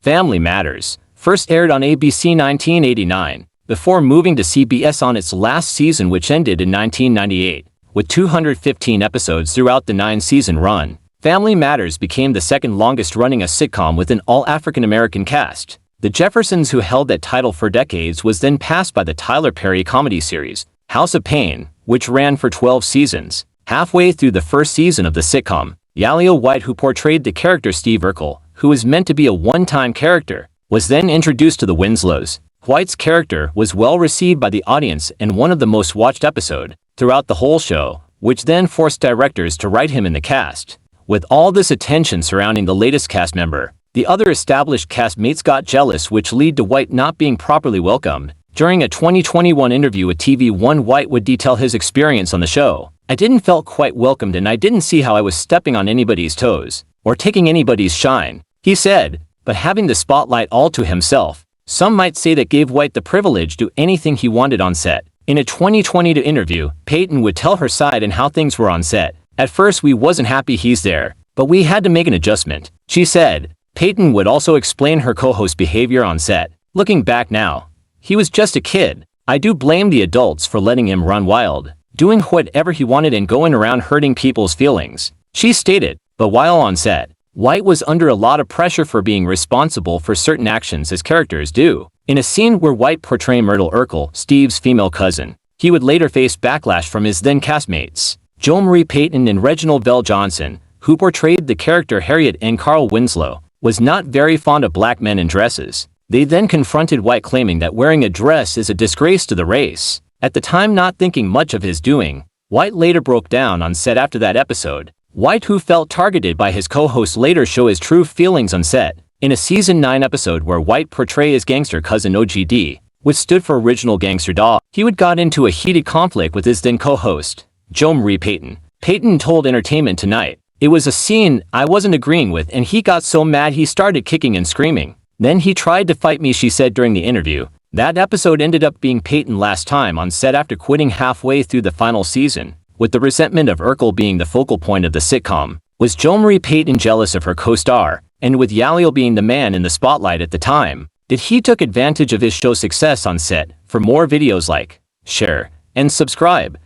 Family Matters first aired on ABC 1989, before moving to CBS on its last season, which ended in 1998. With 215 episodes throughout the 9-season run, Family Matters became the second longest-running sitcom with an all-African-American cast. The Jeffersons, who held that title for decades, was then passed by the Tyler Perry comedy series, House of Pain, which ran for 12 seasons. Halfway through the first season of the sitcom, Jaleel White, who portrayed the character Steve Urkel, who was meant to be a one-time character, was then introduced to the Winslows. White's character was well received by the audience and one of the most watched episodes throughout the whole show, which then forced directors to write him in the cast. With all this attention surrounding the latest cast member, the other established castmates got jealous, which led to White not being properly welcomed. During a 2021 interview with TV One, White would detail his experience on the show. "I didn't felt quite welcomed, and I didn't see how I was stepping on anybody's toes or taking anybody's shine," he said. But having the spotlight all to himself, some might say that gave White the privilege to do anything he wanted on set. In a 2022 interview, Payton would tell her side and how things were on set. "At first we wasn't happy he's there, but we had to make an adjustment," she said. Payton would also explain her co-host's behavior on set. "Looking back now, he was just a kid. I do blame the adults for letting him run wild, doing whatever he wanted and going around hurting people's feelings," she stated. But while on set, White was under a lot of pressure for being responsible for certain actions as characters do. In a scene where White portrayed Myrtle Urkel, Steve's female cousin, he would later face backlash from his then castmates, Joe Marie Payton and Reginald Bell Johnson, who portrayed the character Harriet and Carl Winslow, was not very fond of black men in dresses. They then confronted White, claiming that wearing a dress is a disgrace to the race. At the time, not thinking much of his doing, White later broke down on set after that episode. White, who felt targeted by his co-host, later showed his true feelings on set. In a season 9 episode where White portrayed his gangster cousin OGD, which stood for Original Gangster Dog, he would got into a heated conflict with his then co-host, Joe Marie Payton. Payton told Entertainment Tonight, "It was a scene I wasn't agreeing with, and he got so mad he started kicking and screaming. Then he tried to fight me," she said during the interview. That episode ended up being Payton's last time on set after quitting halfway through the final season. With the resentment of Urkel being the focal point of the sitcom, was Joe Marie Payton jealous of her co-star? And with Jaleel being the man in the spotlight at the time, did he took advantage of his show's success on set? For more videos, like, share, and subscribe.